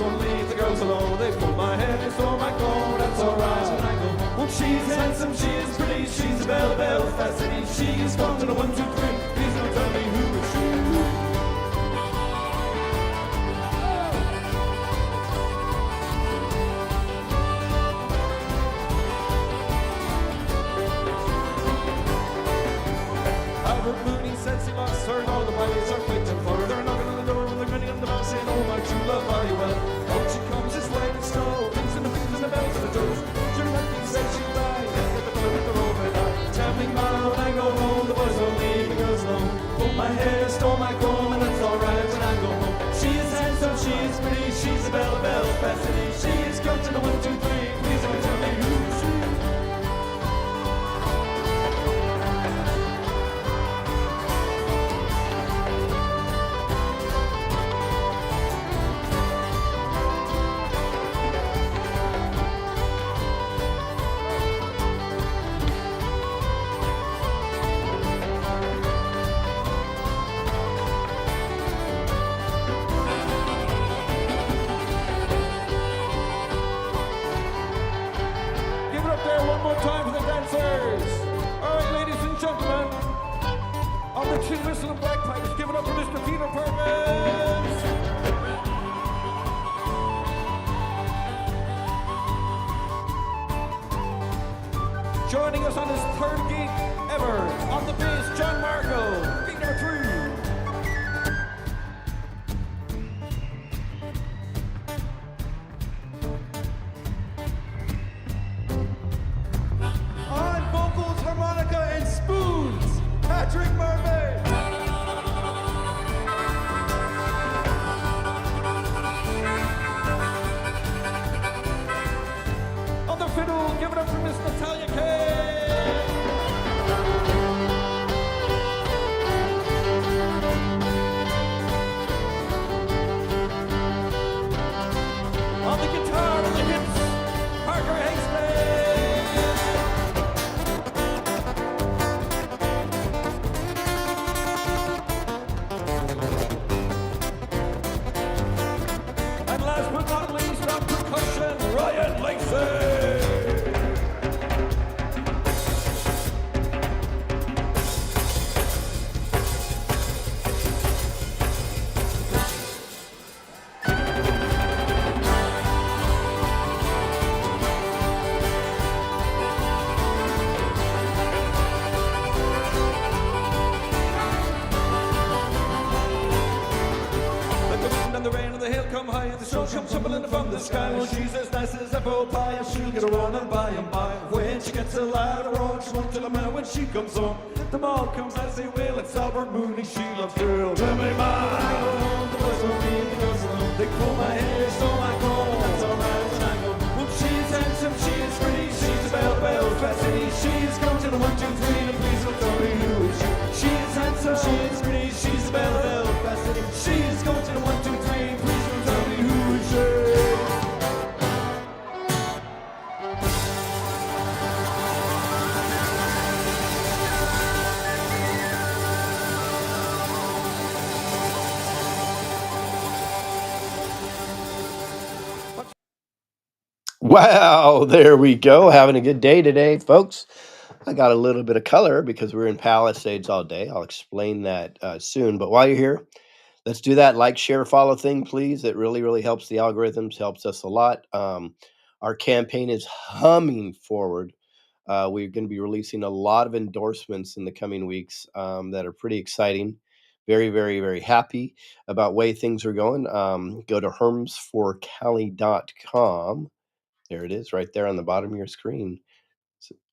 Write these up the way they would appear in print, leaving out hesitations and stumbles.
won't leave the girls alone. They pull my hair, they stole my gold, that's alright when I go home. Well, she's handsome, she is pretty, she's a belle, belle, fascinating. She is gone to the 1, 2, 3, please don't tell me who is she. Mooney says he lost her, and all the bodies are waiting for her. They're knocking on the door when they're grinning on the box, saying, oh, my true love, are you well? Out she comes, it's like the snow, rings and the fingers and the bells and the toes. Sure, nothing says she'll die, and get the blood with the rope and I. Tell me, ma, when I go home, the boys won't leave the girls alone. Pull my hair, stole my comb, and that's alright when I go home. She is handsome, she is pretty, she's a belle, belle, fascinating. She is come to the 1, 2, 3, please don't tell me who she is. Time for the dancers. All right, ladies and gentlemen, on the tin whistle and bagpipes, give it up for Mr. Peter Perkins. Joining us on his 3rd gig ever, on the bass, John Marco, gig number 3. Give it up for Miss Natalia Kay. On the guitar and the hips, Parker Hastings. And last but not least, on percussion, Ryan Lacey. Come tumbling from the sky. Well, she's as nice as apple pie, and she'll get around and by and by. When she gets a loud roar, she won't tell a man when she comes home. The mall comes as they will, it's Albert Mooney, she loves girls. Tell me, ma, the boys won't leave the girls alone. They pull my hair, stole my comb, that's alright when I go. Well, she's handsome, she is pretty, she's a belle, belle, fascinating. She's come to the 1, 2, 3, and please don't tell me who is she. She is handsome, she is pretty, she's a belle, belle, fascinating. She's come to the 1, 2, 3, please don't tell me who is she. Wow, there we go. Having a good day today, folks. I got a little bit of color because we're in Palisades all day. I'll explain that soon. But while you're here, let's do that like, share, follow thing, please. It really, really helps the algorithms, helps us a lot. Our campaign is humming forward. We're going to be releasing a lot of endorsements in the coming weeks that are pretty exciting. Very, very, very happy about way things are going. Go to hermsforcali.com. There it is right there on the bottom of your screen.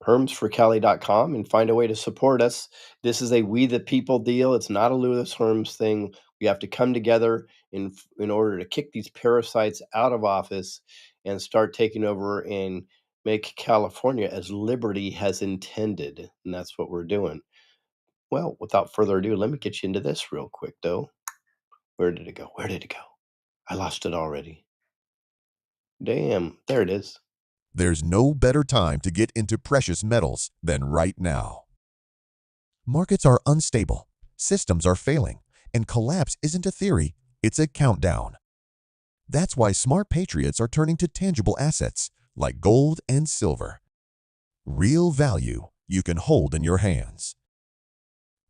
HERMSforCali.com and find a way to support us. This is a We the People deal. It's not a Lewis Herms thing. We have to come together in order to kick these parasites out of office and start taking over and make California as liberty has intended. And that's what we're doing. Well, without further ado, let me get you into this real quick, though. Where did it go? Where did it go? I lost it already. Damn, there it is. There's no better time to get into precious metals than right now. Markets are unstable, systems are failing, and collapse isn't a theory, it's a countdown. That's why smart patriots are turning to tangible assets like gold and silver. Real value you can hold in your hands.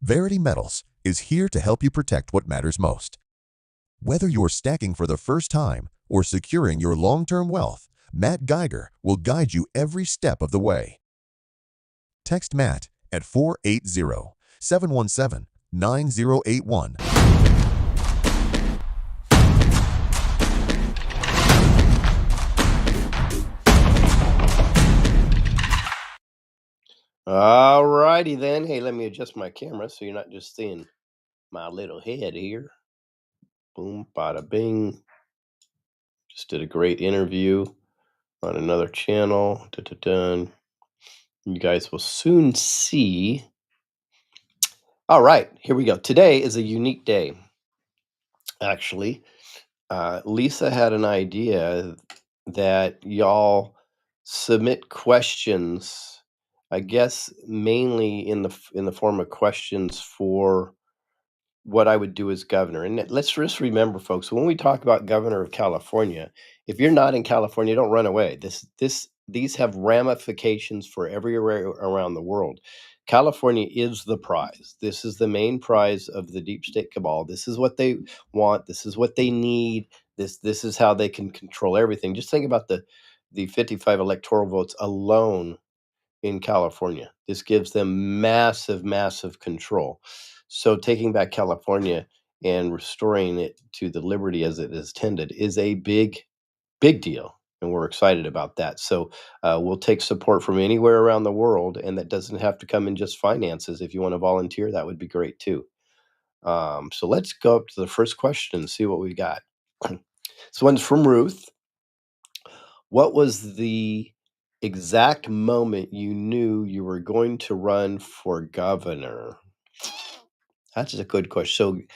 Verity Metals is here to help you protect what matters most. Whether you're stacking for the first time or securing your long-term wealth, Matt Geiger will guide you every step of the way. Text Matt at 480-717-9081. All righty then. Hey, let me adjust my camera so you're not just seeing my little head here. Boom, bada bing. Just did a great interview on another channel. Dun. You guys will soon see. All right, here we go. Today is a unique day, actually. Lisa had an idea that y'all submit questions, I guess mainly in the form of questions for what I would do as governor. And let's just remember, folks, when we talk about governor of California, if you're not in California, don't run away. These have ramifications for everywhere around the world. California is the prize. This is the main prize of the deep state cabal. This is what they want. This is what they need. This is how they can control everything. Just think about the 55 electoral votes alone in California. This gives them massive, massive control. So taking back California and restoring it to the liberty as it is tended is a big, big deal. And we're excited about that. So we'll take support from anywhere around the world. And that doesn't have to come in just finances. If you want to volunteer, that would be great too. So let's go up to the first question and see what we got. This one's from Ruth. What was the exact moment you knew you were going to run for governor? That's a good question.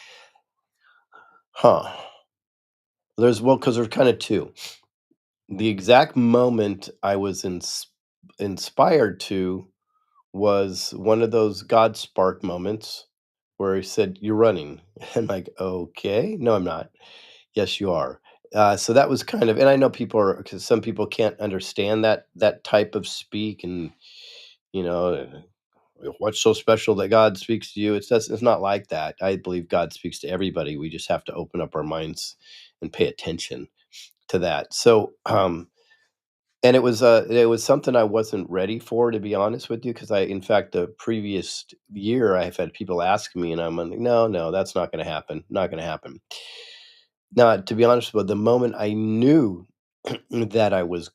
So, because there's kind of two. The exact moment I was inspired to was one of those God spark moments where he said, "You're running." I'm like, "Okay, no, I'm not." Yes, you are. So that was kind of, and I know people are, because some people can't understand that type of speak, and you know, what's so special that God speaks to you? It's not like that. I believe God speaks to everybody. We just have to open up our minds and pay attention to that. So, and it was something I wasn't ready for, to be honest with you, because in fact, the previous year, I've had people ask me, and I'm like, no, that's not going to happen. Not going to happen. Now, to be honest, but the moment I knew that I was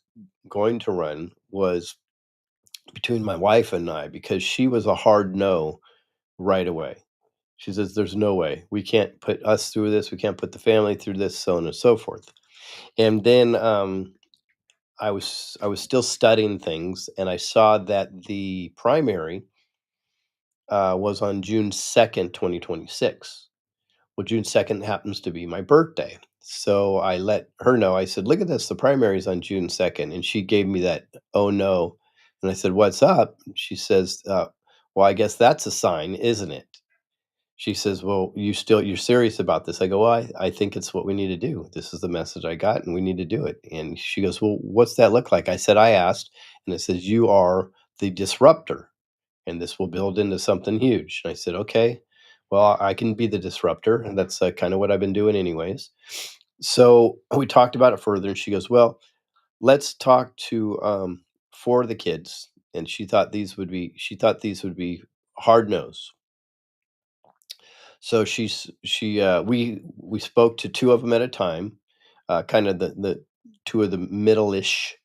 going to run was between my wife and I, because she was a hard no right away. She says, "There's no way. We can't put us through this. We can't put the family through this, so on and so forth." And then I was still studying things, and I saw that the primary was on June 2nd, 2026. Well, June 2nd happens to be my birthday. So I let her know. I said, "Look at this. The primary is on June 2nd." And she gave me that, "Oh no." And I said, "What's up?" And she says, "Well, I guess that's a sign, isn't it?" She says, "Well, you're serious about this?" I go, "Well, I think it's what we need to do. This is the message I got, and we need to do it." And she goes, "Well, what's that look like?" I said, "I asked," and it says, "You are the disruptor, and this will build into something huge." And I said, "Okay, well, I can be the disruptor." And that's kind of what I've been doing anyways. So we talked about it further, and she goes, "Well, let's talk to four of the kids." And she thought these would be hard nose. So we spoke to two of them at a time, kind of the two of the middle-ish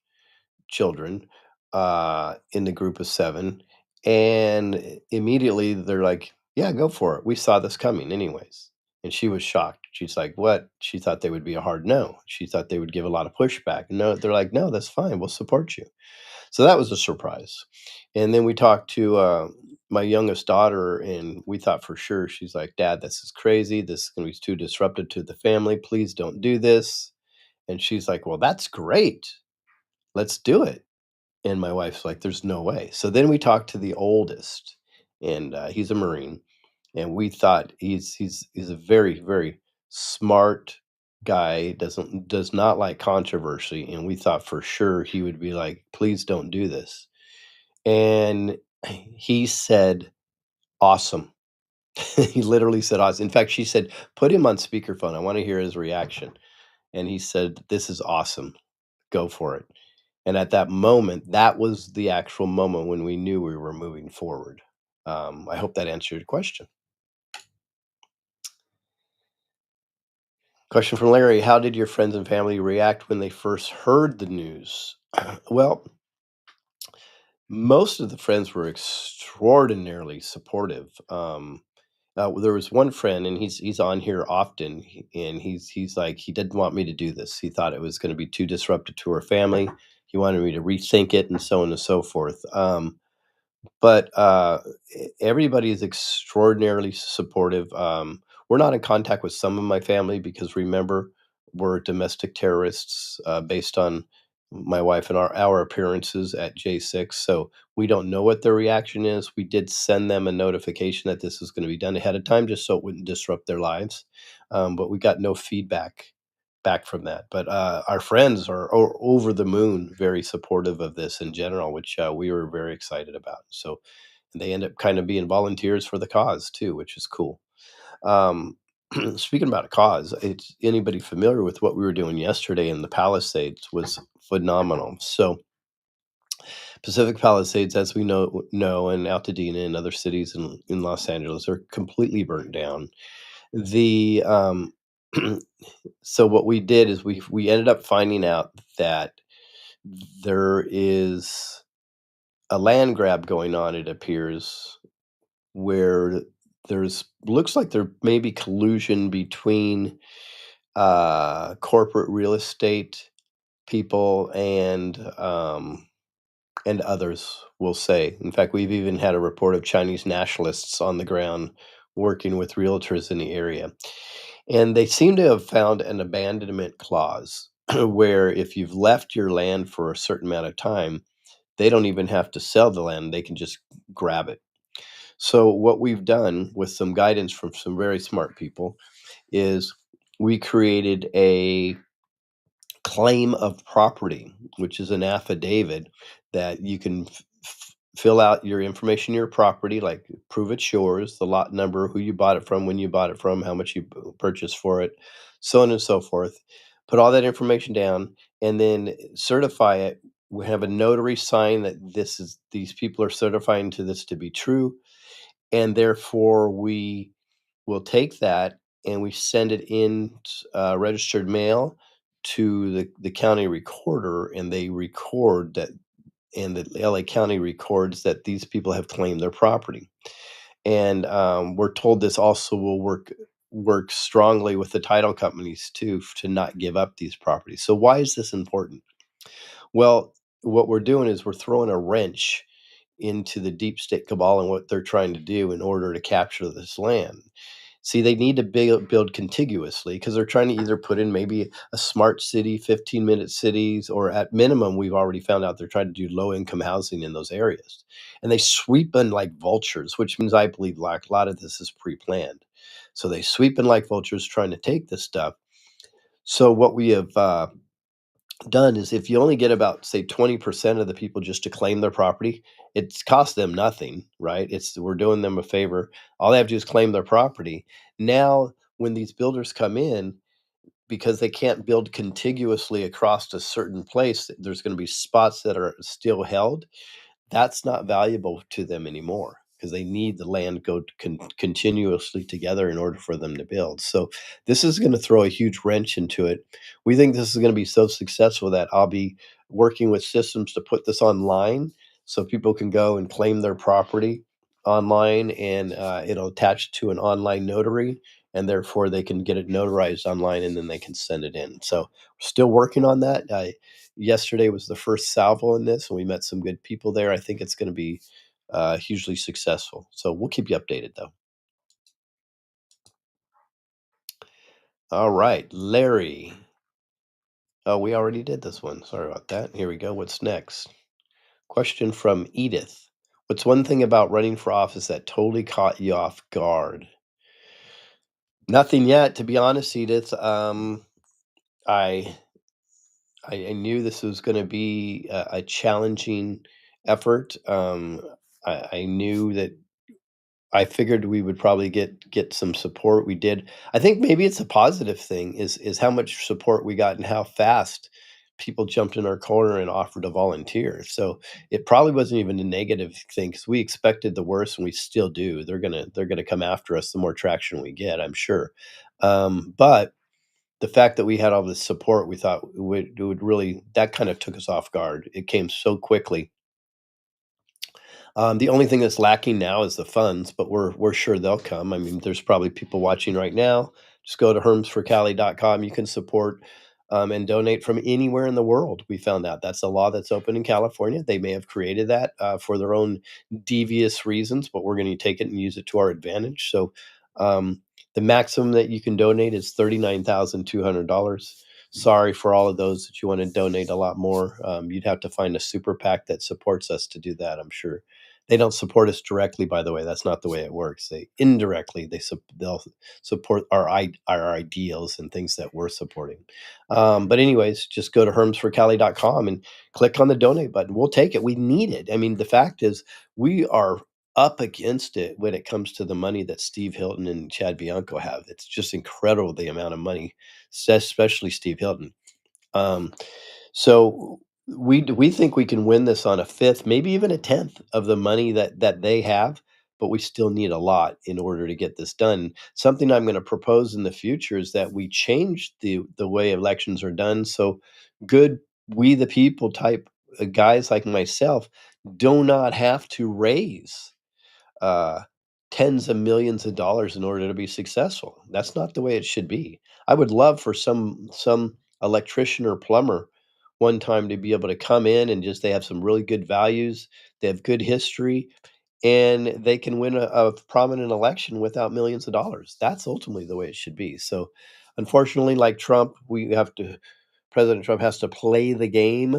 children in the group of seven, and immediately they're like, "Yeah, go for it. We saw this coming, anyways." And she was shocked. She's like, "What?" She thought they would be a hard no. She thought they would give a lot of pushback. No, they're like, "No, that's fine. We'll support you." So that was a surprise. And then we talked to my youngest daughter, and we thought for sure, she's like, "Dad, this is crazy. This is going to be too disruptive to the family. Please don't do this." And she's like, "Well, that's great. Let's do it." And my wife's like, "There's no way." So then we talked to the oldest, and he's a Marine, and we thought he's a very, very smart, guy does not like controversy, and we thought for sure he would be like, "Please don't do this." And he said, "Awesome." He literally said, "Awesome." In fact, she said, "Put him on speakerphone. I want to hear his reaction." And he said, "This is awesome. Go for it." And at that moment, that was the actual moment when we knew we were moving forward. I hope that answered your question. Question from Larry: How did your friends and family react when they first heard the news? Well, most of the friends were extraordinarily supportive. There was one friend, and he's on here often, and he's like he didn't want me to do this. He thought it was going to be too disruptive to her family. He wanted me to rethink it, and so on and so forth. But everybody is extraordinarily supportive. We're not in contact with some of my family because remember, we're domestic terrorists based on my wife and our appearances at J6. So we don't know what their reaction is. We did send them a notification that this is going to be done ahead of time just so it wouldn't disrupt their lives. But we got no feedback back from that. But our friends are over the moon, very supportive of this in general, which we were very excited about. So they end up kind of being volunteers for the cause too, which is cool. Um, Speaking about a cause, it's anybody familiar with what we were doing yesterday in the Palisades was phenomenal. So Pacific Palisades, as we know, and Altadena and other cities in Los Angeles are completely burnt down. The So what we did is we ended up finding out that there is a land grab going on, it appears, where there's looks like there may be collusion between corporate real estate people and others, we'll say. In fact, we've even had a report of Chinese nationalists on the ground working with realtors in the area. And they seem to have found an abandonment clause where if you've left your land for a certain amount of time, they don't even have to sell the land, they can just grab it. So, what we've done with some guidance from some very smart people is we created a claim of property, which is an affidavit that you can fill out your information, your property, like prove it's yours, the lot number, who you bought it from, when you bought it from, how much you purchased for it, so on and so forth. Put all that information down and then certify it. We have a notary sign that these people are certifying to this to be true, and therefore we will take that and we send it in registered mail to the county recorder, and they record that, and the LA County records that these people have claimed their property. And we're told this also will work strongly with the title companies too to not give up these properties. So why is this important? Well, what we're doing is we're throwing a wrench into the deep state cabal and what they're trying to do in order to capture this land. See, they need to build contiguously because they're trying to either put in maybe a smart city, 15-minute cities, or at minimum, we've already found out they're trying to do low income housing in those areas. And they sweep in like vultures, which means I believe like a lot of this is pre planned. So they sweep in like vultures trying to take this stuff. So what we have done is if you only get about say 20% of the people just to claim their property, it's cost them nothing, right? It's we're doing them a favor. All they have to do is claim their property. Now when these builders come in, because they can't build contiguously across a certain place, there's going to be spots that are still held. That's not valuable to them anymore because they need the land go continuously together in order for them to build. So this is going to throw a huge wrench into it. We think this is going to be so successful that I'll be working with systems to put this online so people can go and claim their property online, and it'll attach to an online notary, and therefore they can get it notarized online and then they can send it in. So we're still working on that. Yesterday was the first salvo in this, and we met some good people there. I think it's going to be hugely successful. So we'll keep you updated, though. All right, Larry. Oh, we already did this one. Sorry about that. Here we go. What's next? Question from Edith. What's one thing about running for office that totally caught you off guard? Nothing yet, to be honest, Edith. I I knew this was going to be a challenging effort. I knew that I figured we would probably get some support. We did. I think maybe it's a positive thing is how much support we got and how fast people jumped in our corner and offered to volunteer. So it probably wasn't even a negative thing because we expected the worst and we still do. They're gonna come after us the more traction we get, I'm sure. But the fact that we had all this support, we thought it would really that kind of took us off guard. It came so quickly. The only thing that's lacking now is the funds, but we're sure they'll come. I mean, there's probably people watching right now. Just go to hermsforcali.com. You can support and donate from anywhere in the world. We found out that's a law that's open in California. They may have created that for their own devious reasons, but we're going to take it and use it to our advantage. So the maximum that you can donate is $39,200. Sorry for all of those that you want to donate a lot more. You'd have to find a super PAC that supports us to do that, I'm sure. They don't support us directly, by the way. That's not the way it works. They indirectly they'll support our ideals and things that we're supporting. But anyways, just go to hermsforcali.com and click on the donate button. We'll take it. We need it. I mean, the fact is, we are up against it when it comes to the money that Steve Hilton and Chad Bianco have. It's just incredible the amount of money, especially Steve Hilton. Um, so we think we can win this on a fifth, maybe even a tenth of the money that they have, but we still need a lot in order to get this done. Something I'm going to propose in the future is that we change the way elections are done. So good, we the people type guys like myself do not have to raise uh, tens of millions of dollars in order to be successful. That's not the way it should be. I would love for some electrician or plumber one time to be able to come in and just they have some really good values, they have good history, and they can win a prominent election without millions of dollars. That's ultimately the way it should be. So, unfortunately, like Trump, we have to. President Trump has to play the game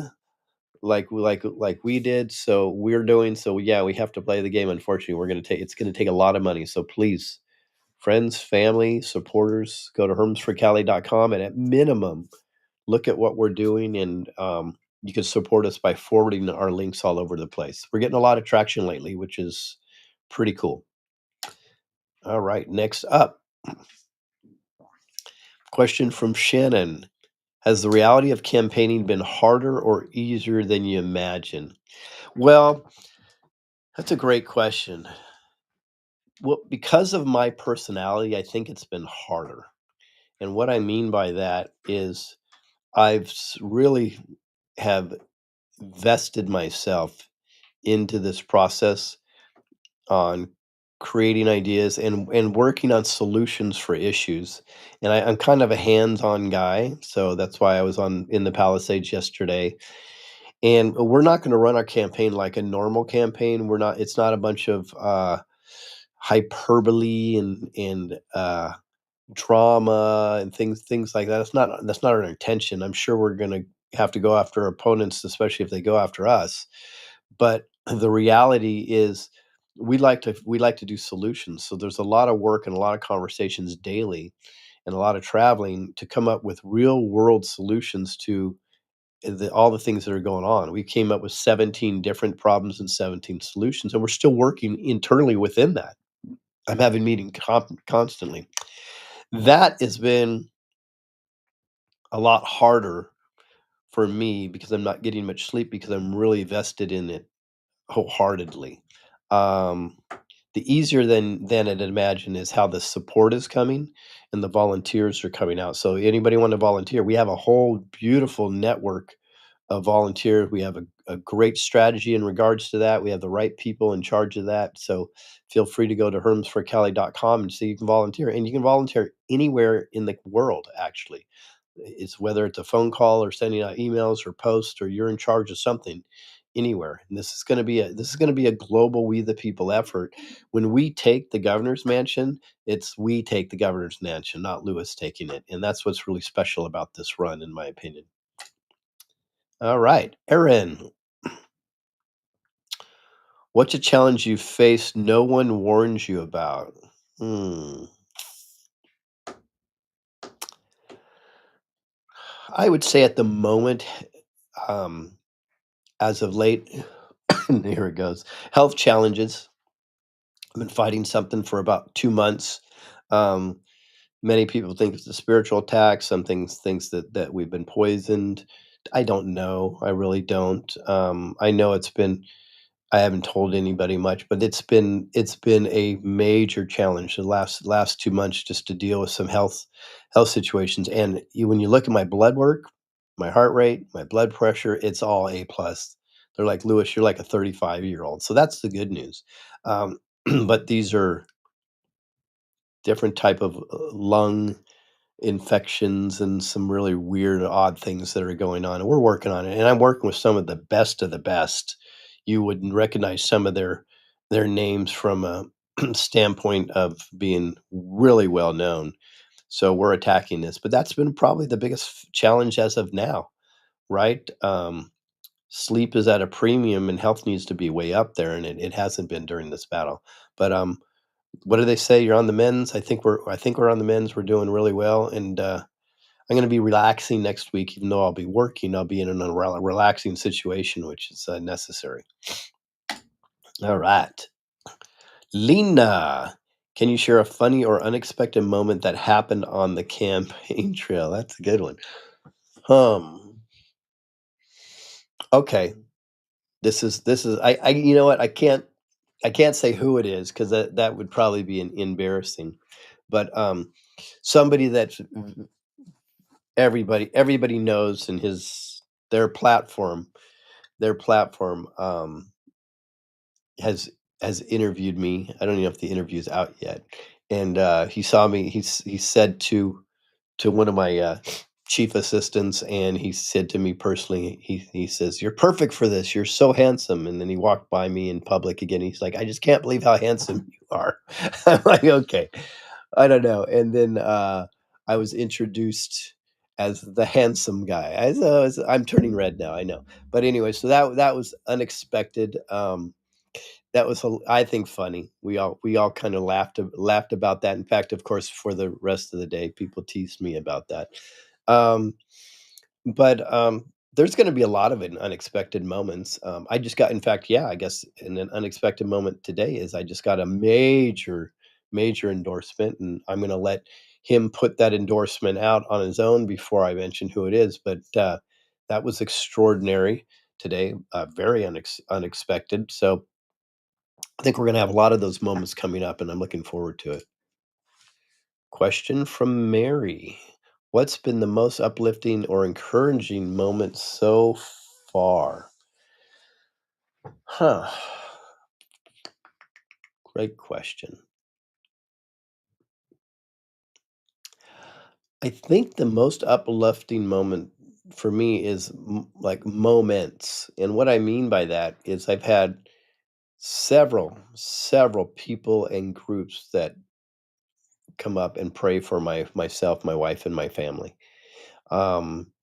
like we did, so we're doing so yeah, we have to play the game. Unfortunately, we're gonna take it's gonna take a lot of money. So please, friends, family, supporters, go to hermsforcali.com and at minimum, look at what we're doing and you can support us by forwarding our links all over the place. We're getting a lot of traction lately, which is pretty cool. All right, next up, question from Shannon. Has the reality of campaigning been harder or easier than you imagine? Well, that's a great question. Well, because of my personality, I think it's been harder. And what I mean by that is really have vested myself into this process on creating ideas and working on solutions for issues. And I'm kind of a hands-on guy, so that's why I was on in the Palisades yesterday. And we're not going to run our campaign like a normal campaign. We're not. It's not a bunch of hyperbole and drama and things like that. That's not our intention. I'm sure we're gonna have to go after opponents, especially if they go after us. But the reality is we like to do solutions. So there's a lot of work and a lot of conversations daily and a lot of traveling to come up with real world solutions to all the things that are going on. We came up with 17 different problems and 17 solutions, and we're still working internally within that. I'm having meetings constantly. That has been a lot harder for me because I'm not getting much sleep because I'm really vested in it wholeheartedly. Um, the easier than I'd imagine is how the support is coming and the volunteers are coming out. So anybody want to volunteer? We have a whole beautiful network of volunteers. We have a great strategy in regards to that. We have the right people in charge of that. So feel free to go to hermsforcali.com and see you can volunteer. And you can volunteer anywhere in the world, actually. It's whether it's a phone call or sending out emails or posts or you're in charge of something anywhere. And this is going to be a global we the people effort. When we take the governor's mansion, it's we take the governor's mansion, not Lewis taking it. And that's what's really special about this run, in my opinion. All right, Erin, what's a challenge you faced no one warns you about? Hmm. I would say at the moment, um, as of late, here it goes. Health challenges. I've been fighting something for about 2 months. Um, Many people think it's a spiritual attack. Some things thinks that we've been poisoned. I don't know. I really don't. I know it's been. I haven't told anybody much, but it's been a major challenge the last 2 months just to deal with some health situations. And when you look at my blood work, my heart rate, my blood pressure, it's all A plus. They're like, Lewis, you're like a 35-year-old. So that's the good news. Um, but these are different type of lung infections and some really weird, odd things that are going on, and we're working on it, and I'm working with some of the best. You wouldn't recognize some of their names from a standpoint of being really well known, so we're attacking this, but that's been probably the biggest challenge as of now, right? Sleep is at a premium, and health needs to be way up there, and it hasn't been during this battle, but, what do they say? You're on the mends? I think we're on the mends, we're doing really well, and, I'm gonna be relaxing next week, even though I'll be working, I'll be in a relaxing situation, which is, necessary. Alright. Lena, can you share a funny or unexpected moment that happened on the campaign trail? That's a good one. Um, okay. This is I you know what? I can't say who it is because that would probably be an embarrassing, but, somebody that everybody knows in their platform their platform, has has interviewed me. I don't even know if the interview's out yet, and, he saw me he said to one of my, chief assistants, and he said to me personally, he says, "You're perfect for this, you're so handsome," and then he walked by me in public again, he's like, "I just can't believe how handsome you are." I'm like, "Okay." I don't know, and then, I was introduced as the handsome guy. I'm turning red now, I know, but anyway, so that was unexpected. That was I think funny. We all kinda laughed about that. In fact, of course, for the rest of the day, people teased me about that. Um, but there's gonna be a lot of it in unexpected moments. I just got in fact, yeah, I guess in an unexpected moment today is I just got a major endorsement, and I'm gonna let him put that endorsement out on his own before I mention who it is, but, that was extraordinary today, very unexpected, so I think we're gonna have a lot of those moments coming up, and I'm looking forward to it. Question from Mary. What's been the most uplifting or encouraging moment so far? Huh. Great question. I think the most uplifting moment for me is like moments. And what I mean by that is I've had several people and groups that come up and pray for myself, my wife, and my family. Um,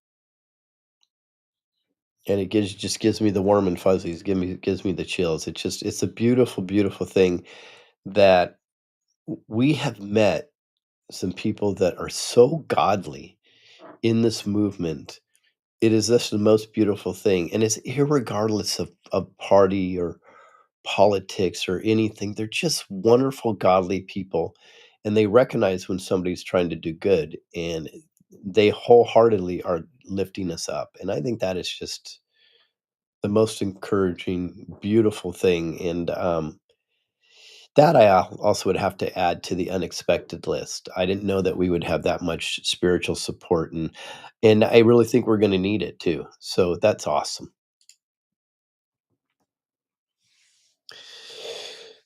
And it just gives me the warm and fuzzies, gives me the chills. It's a beautiful, beautiful thing that we have met some people that are so godly in this movement. It is just the most beautiful thing, and it's irregardless of party or politics or anything. They're just wonderful, godly people, and they recognize when somebody's trying to do good, and they wholeheartedly are lifting us up, and I think that is just the most encouraging, beautiful thing, and, that I also would have to add to the unexpected list. I didn't know that we would have that much spiritual support, and I really think we're gonna need it too, so that's awesome.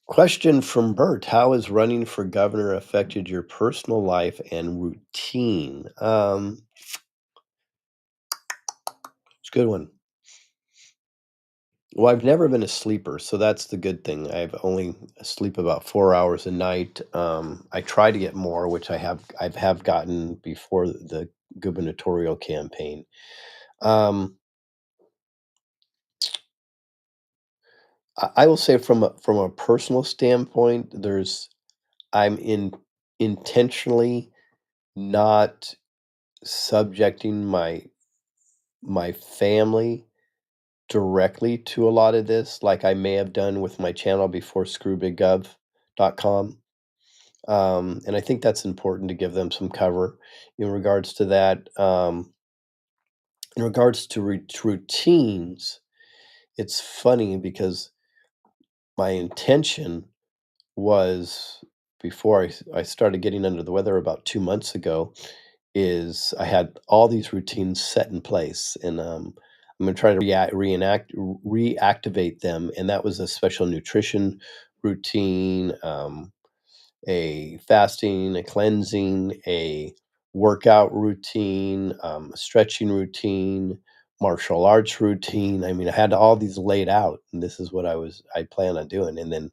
Question from Bert, "How has running for governor affected your personal life and routine?" It's a good one. Well, I've never been a sleeper, so that's the good thing. I've only sleep about 4 hours a night. I try to get more, which I have gotten before the gubernatorial campaign. Um, I will say from a personal standpoint, I'm intentionally not subjecting my family directly to a lot of this, like I may have done with my channel before screwbiggov.com. And I think that's important to give them some cover in regards to that. In regards to routines, it's funny because my intention was before I started getting under the weather about 2 months ago, is I had all these routines set in place, and I'm gonna try to reactivate them, and that was a special nutrition routine, a fasting, a cleansing, a workout routine, a stretching routine, martial arts routine. I mean, I had all these laid out, and this is what I plan on doing, and then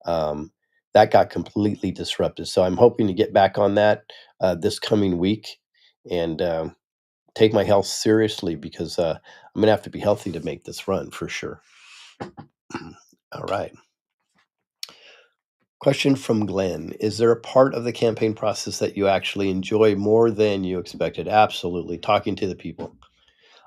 um, that got completely disrupted. So I'm hoping to get back on that this coming week and take my health seriously because I'm gonna have to be healthy to make this run for sure. All right. Question from Glenn. Is there a part of the campaign process that you actually enjoy more than you expected? Absolutely. Talking to the people.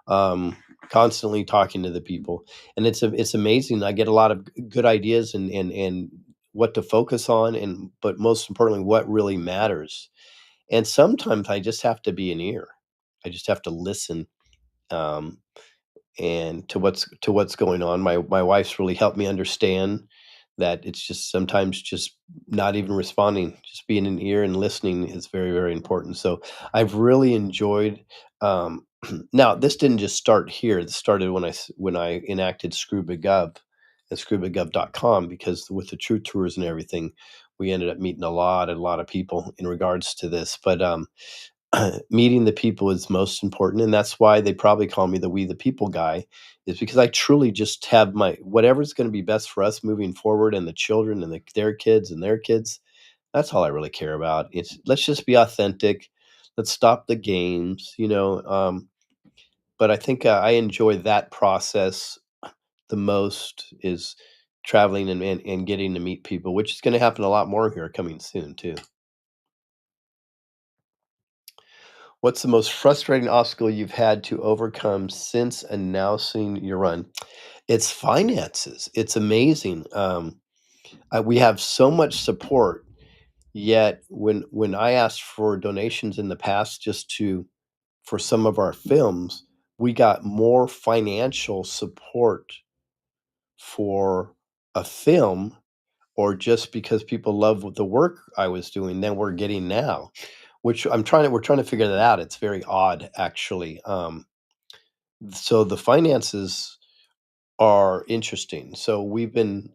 Um, Constantly talking to the people. And it's amazing. I get a lot of good ideas and what to focus on and but most importantly, what really matters. And sometimes I just have to be an ear. I just have to listen. Um, and to what's going on. My wife's really helped me understand that it's just sometimes just not even responding, just being an ear and listening is very, very important. So I've really enjoyed. Now this didn't just start here. It started when I enacted ScrewBigGov at screwbiggov.com because with the True Tours and everything, we ended up meeting a lot of people in regards to this. But meeting the people is most important, and that's why they probably call me the "We the People" guy, is because I truly just have my whatever's gonna be best for us moving forward and the children and their kids and their kids, that's all I really care about. It's let's just be authentic. Let's stop the games, but I think, I enjoy that process the most is traveling and getting to meet people, which is gonna happen a lot more here coming soon too. What's the most frustrating obstacle you've had to overcome since announcing your run? It's finances. It's amazing. We have so much support, yet when I asked for donations in the past just to for some of our films, we got more financial support for a film or just because people love the work I was doing than we're getting now, which we're trying to figure that out. It's very odd actually. So the finances are interesting. So we've been,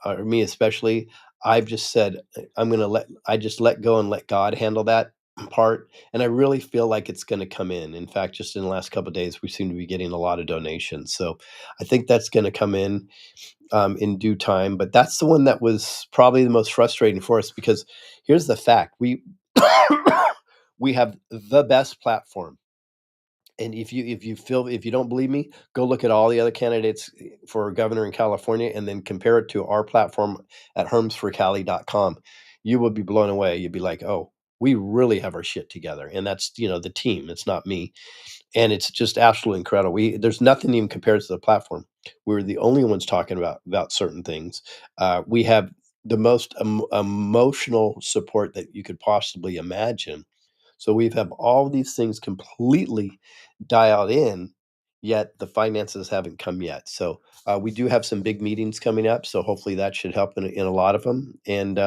or me especially, I've just said I just let go and let God handle that part, and I really feel like it's going to come in. In fact, just in the last couple of days, we seem to be getting a lot of donations. So I think that's going to come in due time. But that's the one that was probably the most frustrating for us because here's the fact: we we have the best platform. And if you don't believe me, go look at all the other candidates for governor in California and then compare it to our platform at HERMSforCali.com. You will be blown away. You'd be like, "Oh, we really have our shit together." And that's, the team. It's not me. And it's just absolutely incredible. There's nothing even compared to the platform. We're the only ones talking about certain things. We have the most emotional support that you could possibly imagine. So we have all these things completely dialed in, yet the finances haven't come yet. So we do have some big meetings coming up. So hopefully that should help in a lot of them. And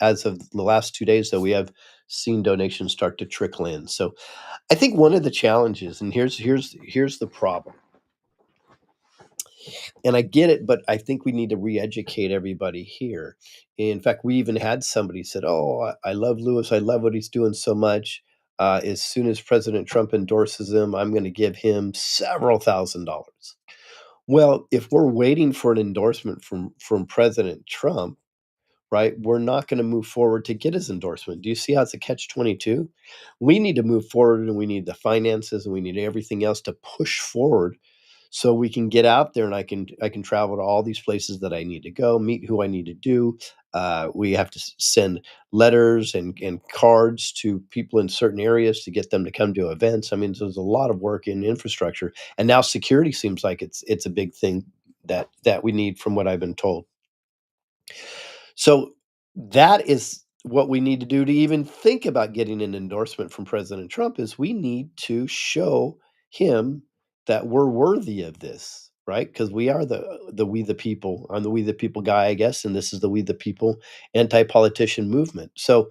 as of the last 2 days, though, we have seen donations start to trickle in. So I think one of the challenges, and here's the problem, and I get it, but I think we need to re-educate everybody here. In fact, we even had somebody said, "Oh, I love Lewis. I love what he's doing so much. As soon as President Trump endorses him, I'm going to give him several $1,000s." Well, if we're waiting for an endorsement from President Trump, right, we're not going to move forward to get his endorsement. Do you see how it's a catch-22? We need to move forward, and we need the finances, and we need everything else to push forward so we can get out there and I can travel to all these places that I need to go, meet who I need to do. We have to send letters and cards to people in certain areas to get them to come to events. I mean, there's a lot of work in infrastructure, and now security seems like it's a big thing that we need, from what I've been told. So that is what we need to do to even think about getting an endorsement from President Trump, is we need to show him that we're worthy of this, right? Because we are the we the people. I'm the we the people guy, I guess, and this is the we the people anti-politician movement. So,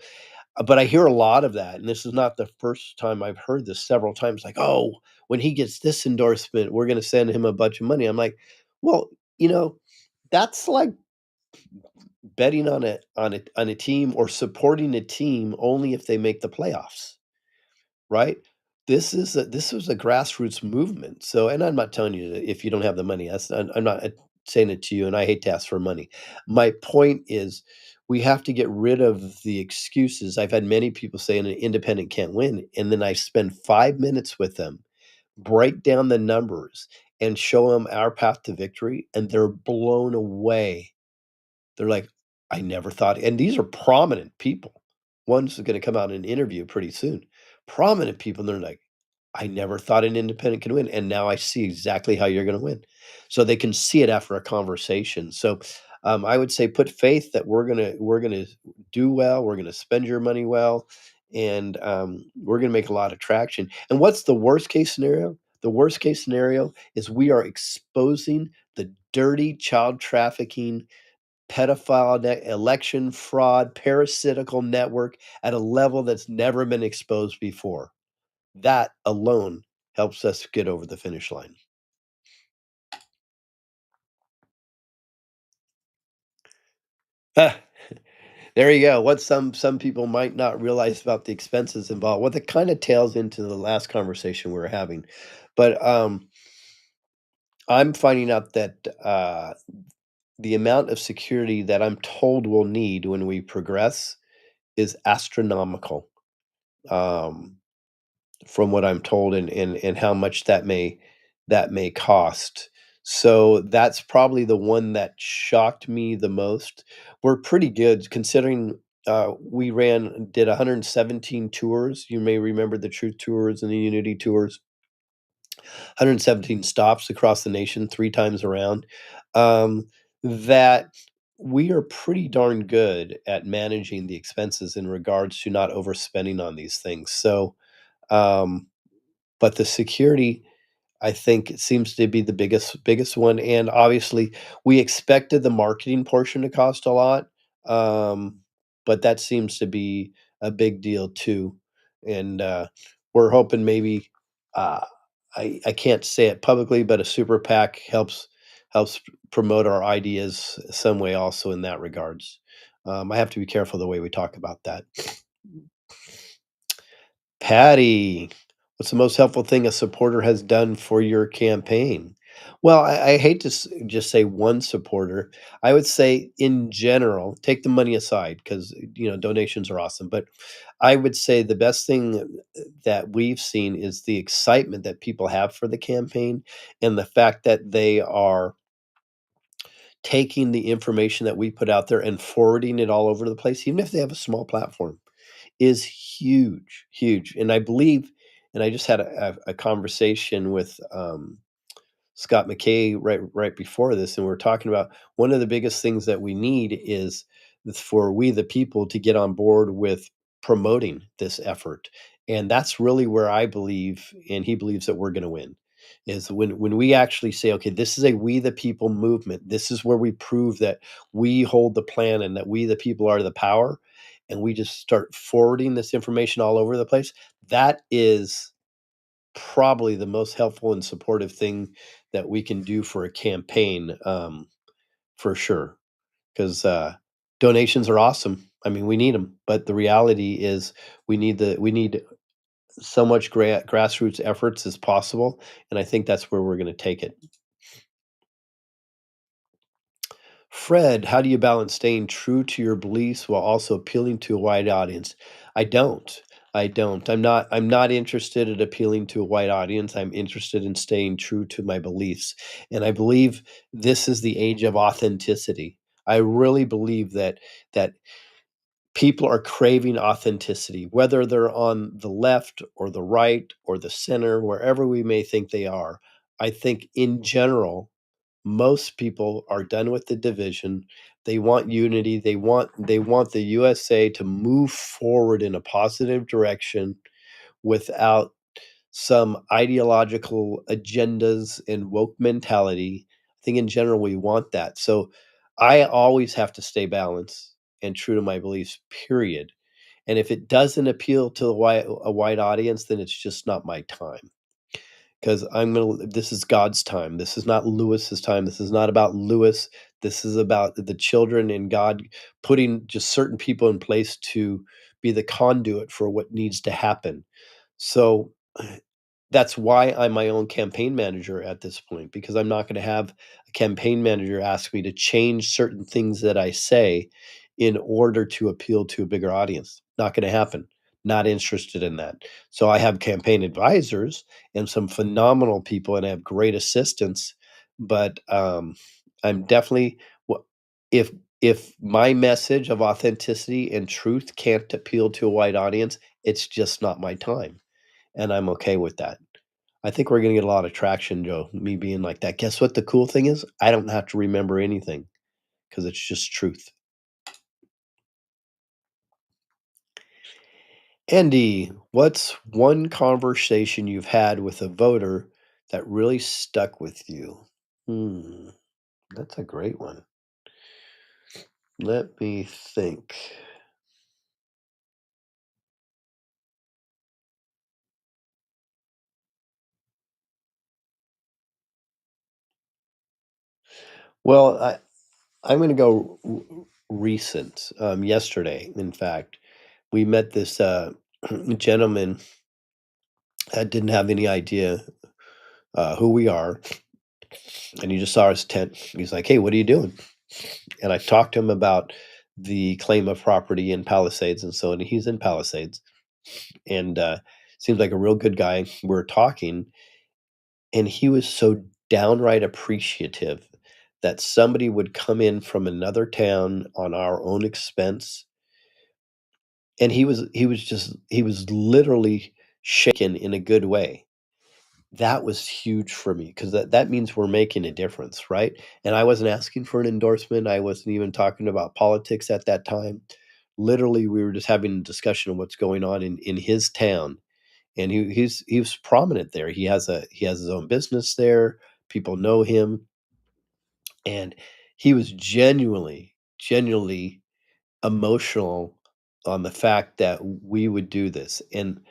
but I hear a lot of that, and this is not the first time I've heard this. Several times, like, oh, when he gets this endorsement, we're going to send him a bunch of money. I'm like, well, that's like betting on a team, or supporting a team only if they make the playoffs, right? This was a grassroots movement. So, and I'm not telling you that if you don't have the money, I'm not saying it to you, and I hate to ask for money. My point is, we have to get rid of the excuses. I've had many people say an independent can't win, and then I spend 5 minutes with them, break down the numbers, and show them our path to victory, and they're blown away. They're like, "I never thought," and these are prominent people. One's gonna come out in an interview pretty soon. Prominent people, and they're like, "I never thought an independent could win, and now I see exactly how you're gonna win." So they can see it after a conversation. So, I would say put faith that we're gonna do well, we're gonna spend your money well, and, we're gonna make a lot of traction. And what's the worst case scenario? The worst case scenario is we are exposing the dirty child trafficking, pedophile election fraud, parasitical network at a level that's never been exposed before. That alone helps us get over the finish line. Ah, there you go. What some people might not realize about the expenses involved. Well, that kind of tails into the last conversation we were having. But I'm finding out that the amount of security that I'm told we'll need when we progress is astronomical. Um, from what I'm told, and how much that may cost. So that's probably the one that shocked me the most. We're pretty good considering, we did 117 tours. You may remember the Truth Tours and the Unity Tours. 117 stops across the nation, 3 times around. That we are pretty darn good at managing the expenses in regards to not overspending on these things. So, um but the security, I think, it seems to be the biggest one, and obviously, we expected the marketing portion to cost a lot, um, but that seems to be a big deal too, and, we're hoping maybe, uh, I can't say it publicly, but a super PAC helps promote our ideas some way also in that regards. I have to be careful the way we talk about that. Patty, what's the most helpful thing a supporter has done for your campaign? Well, I hate to just say one supporter. I would say in general, take the money aside because donations are awesome. But I would say the best thing that we've seen is the excitement that people have for the campaign, and the fact that they are taking the information that we put out there and forwarding it all over the place, even if they have a small platform, is huge, huge. And I believe, and I just had a conversation with Scott McKay right before this, and we are talking about one of the biggest things that we need is for we the people to get on board with promoting this effort. And that's really where I believe, and he believes that we're going to win, is when we actually say, okay, this is a we the people movement. This is where we prove that we hold the plan and that we the people are the power, and we just start forwarding this information all over the place. That is probably the most helpful and supportive thing that we can do for a campaign, for sure. Because donations are awesome. I mean, we need them, but the reality is we need so much grassroots efforts as possible, and I think that's where we're going to take it. Fred, how do you balance staying true to your beliefs while also appealing to a wide audience? I don't. I don't. I'm not interested in appealing to a wide audience. I'm interested in staying true to my beliefs. And I believe this is the age of authenticity. I really believe that people are craving authenticity, whether they're on the left or the right or the center, wherever we may think they are. I think in general, most people are done with the division. They want unity. They want the USA to move forward in a positive direction without some ideological agendas and woke mentality. I think in general we want that. So I always have to stay balanced and true to my beliefs, period. And if it doesn't appeal to a wide audience, then it's just not my time. Because this is God's time. This is not Lewis's time. This is not about Lewis. This is about the children and God putting just certain people in place to be the conduit for what needs to happen. So that's why I'm my own campaign manager at this point, because I'm not going to have a campaign manager ask me to change certain things that I say in order to appeal to a bigger audience. Not going to happen. Not interested in that. So I have campaign advisors and some phenomenal people, and I have great assistants. But I'm definitely if if my message of authenticity and truth can't appeal to a wide audience, it's just not my time, and I'm okay with that. I think we're gonna get a lot of traction, Joe, me being like that. Guess what the cool thing is? I don't have to remember anything because it's just truth. Andy, what's one conversation you've had with a voter that really stuck with you? Hmm, that's a great one. Let me think. Well, I'm gonna go recent. Yesterday, in fact, we met this gentleman that didn't have any idea who we are, and he just saw his tent. He's like, "Hey, what are you doing?" And I talked to him about the claim of property in Palisades and so on. He's in Palisades, and seems like a real good guy. We're talking, and he was so downright appreciative that somebody would come in from another town on our own expense, and he was literally shaken in a good way. That was huge for me because that means we're making a difference, right? And I wasn't asking for an endorsement. I wasn't even talking about politics at that time. Literally, we were just having a discussion of what's going on in his town, and he was prominent there. He has his own business there. People know him, and he was genuinely emotional on the fact that we would do this. And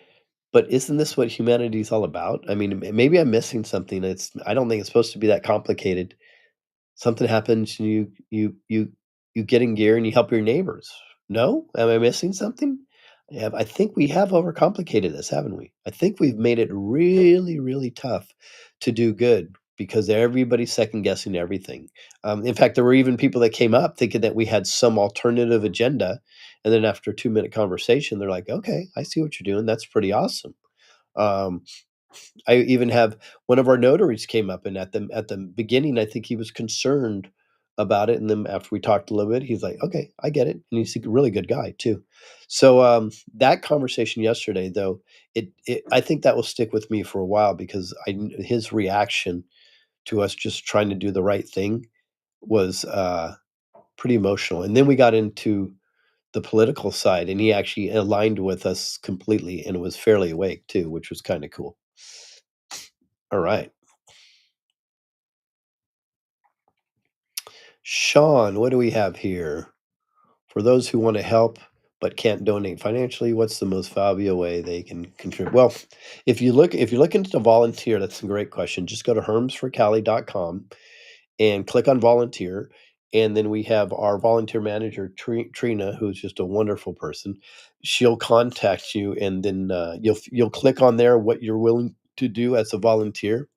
but isn't this what humanity is all about? I mean, maybe I'm missing something. I don't think it's supposed to be that complicated. Something happens, and you get in gear and you help your neighbors. No? Am I missing something? I think we have overcomplicated this, haven't we? I think we've made it really, really tough to do good because everybody's second guessing everything. In fact, there were even people that came up thinking that we had some alternative agenda, and then after a 2-minute conversation, they're like, "Okay, I see what you're doing. That's pretty awesome." Um, I even have one of our notaries came up, and at the beginning, I think he was concerned about it, and then after we talked a little bit, he's like, "Okay, I get it," and he's a really good guy too. So, that conversation yesterday, though, it I think that will stick with me for a while because his reaction to us just trying to do the right thing was, pretty emotional, and then we got into the political side, and he actually aligned with us completely and was fairly awake too, which was kinda cool. Alright. Sean, what do we have here? For those who want to help but can't donate financially, what's the most valuable way they can contribute? Well, if you're looking to volunteer, that's a great question. Just go to hermsforcali.com and click on volunteer. And then we have our volunteer manager, Trina, who's just a wonderful person. She'll contact you, and then you'll click on there what you're willing to do as a volunteer,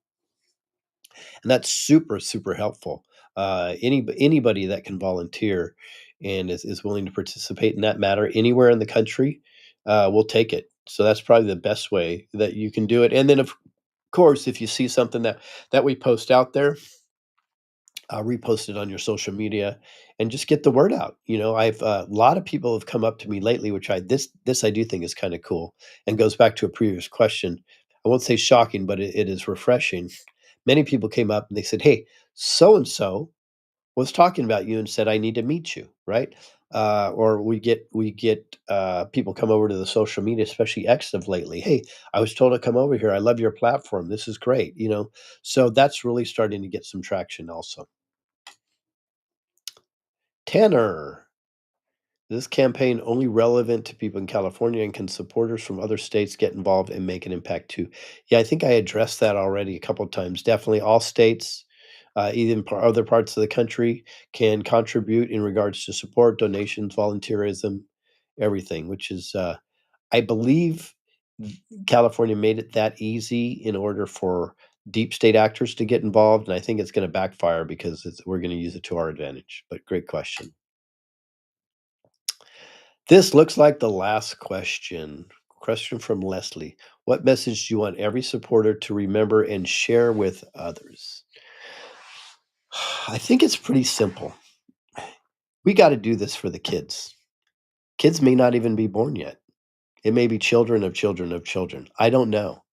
and that's super super helpful. Anybody that can volunteer and is willing to participate in that matter anywhere in the country, we'll take it. So that's probably the best way that you can do it. And then, of course, if you see something that we post out there, repost it on your social media and just get the word out. I've a lot of people have come up to me lately, which this I do think is kind of cool and goes back to a previous question. I won't say shocking, but it is refreshing. Many people came up and they said, "Hey, so and so was talking about you and said I need to meet you," right? Or we get people come over to the social media, especially X of lately. "Hey, I was told to come over here. I love your platform. This is great." So that's really starting to get some traction also. Tanner, is this campaign only relevant to people in California, and can supporters from other states get involved and make an impact too? Yeah, I think I addressed that already a couple of times. Definitely all states, even other parts of the country, can contribute in regards to support, donations, volunteerism, everything, which is, I believe California made it that easy in order for deep state actors to get involved. And I think it's going to backfire because we're going to use it to our advantage. But great question. This looks like the last question. Question from Leslie. What message do you want every supporter to remember and share with others? I think it's pretty simple. We got to do this for the kids. Kids may not even be born yet. It may be children of children of children. I don't know.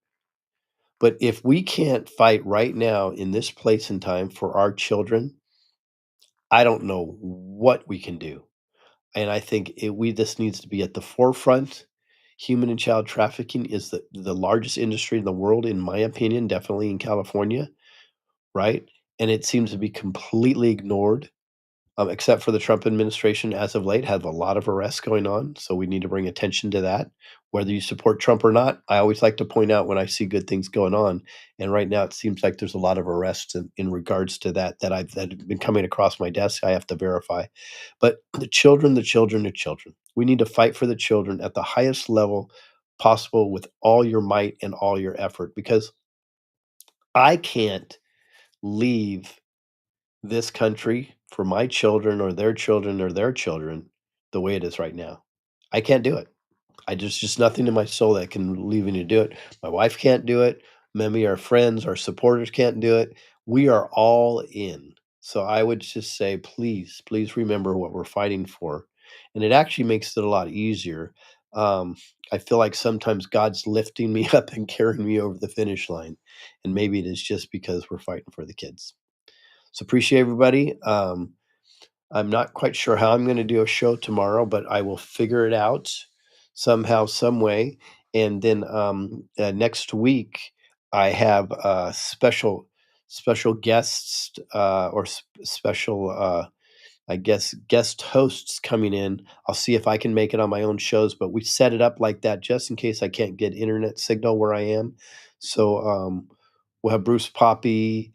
But if we can't fight right now in this place and time for our children, I don't know what we can do. And I think this needs to be at the forefront. Human and child trafficking is the largest industry in the world, in my opinion, definitely in California, right? And it seems to be completely ignored, except for the Trump administration as of late, have a lot of arrests going on. So we need to bring attention to that. Whether you support Trump or not, I always like to point out when I see good things going on. And right now, it seems like there's a lot of arrests in regards to that have been coming across my desk. I have to verify. But the children, the children, the children. We need to fight for the children at the highest level possible with all your might and all your effort, because I can't leave this country for my children or their children or their children the way it is right now. I can't do it. There's just nothing in my soul that can leave me to do it. My wife can't do it. Many of our friends, our supporters can't do it. We are all in. So I would just say, please, please remember what we're fighting for. And it actually makes it a lot easier. I feel like sometimes God's lifting me up and carrying me over the finish line. And maybe it is just because we're fighting for the kids. So appreciate everybody. I'm not quite sure how I'm going to do a show tomorrow, but I will figure it out somehow, some way. And then next week I have special guests or special I guess guest hosts coming in. I'll see if I can make it on my own shows, but we set it up like that just in case I can't get internet signal where I am. So we'll have Bruce Poppy,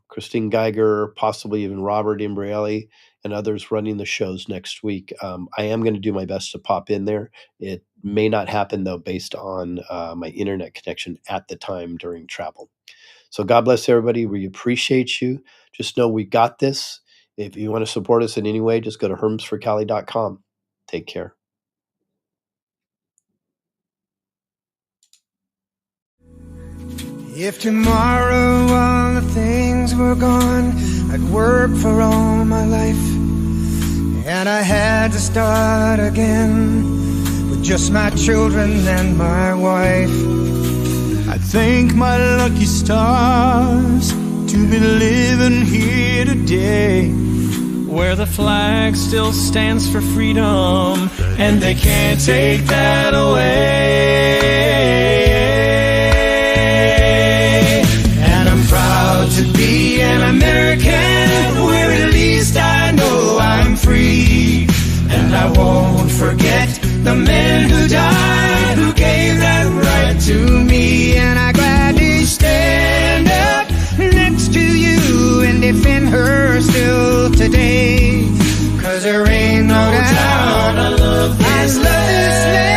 Christine Geiger, possibly even Robert Imbrielli, and others running the shows next week. I am going to do my best to pop in there. It may not happen, though, based on my internet connection at the time during travel. So God bless everybody. We appreciate you. Just know we got this. If you want to support us in any way, just go to HERMSforCali.com. Take care. If tomorrow all the things were gone, I'd work for all my life, and I had to start again with just my children and my wife. I thank my lucky stars to be living here today, where the flag still stands for freedom, and they can't take that away. And I'm proud to be an American, where at least I know I'm free. And I won't forget the men who died, who gave that right to me. And I gladly stand up next to you and defend her still today, 'cause there ain't no doubt I love this land.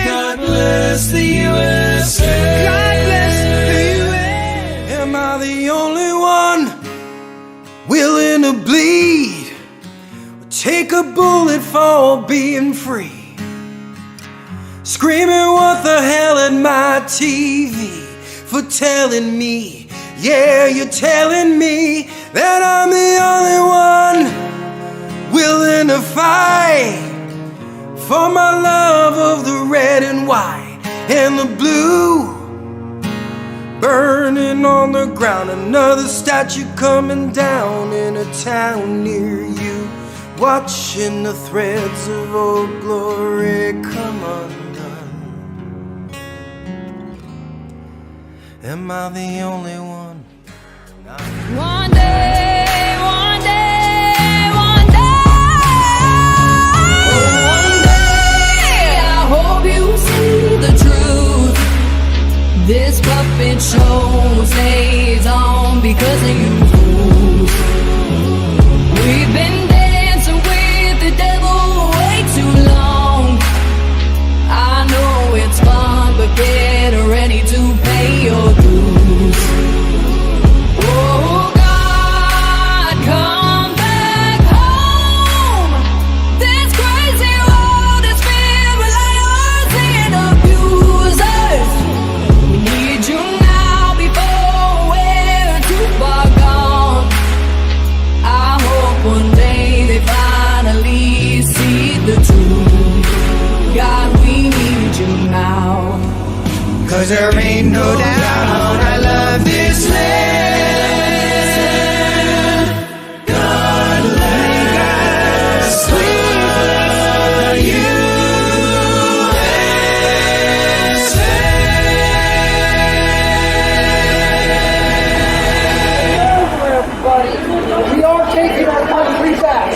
God bless the USA. God bless the USA. Am I the only one willing to bleed? Take a bullet for being free. screaming what the hell at my TV for telling me, yeah, you're telling me that I'm the only one willing to fight for my love of the red and white and the blue. Burning on the ground, another statue coming down in a town near you. Watching the threads of old glory come undone. Am I the only one? One day, one day, one day, one day, I hope you see the truth. This puppet show stays on because of you fools. We've been dancing with the devil way too long. I know it's fun, but get ready to pay your dues. Oh God, come back home. This crazy world is filled with liars and abusers. We need you now before we're too far gone. I hope one day they finally see the truth. God, we need you now. 'Cause there ain't no doubt I love this land. God bless the USA. Everybody, we are taking our country back.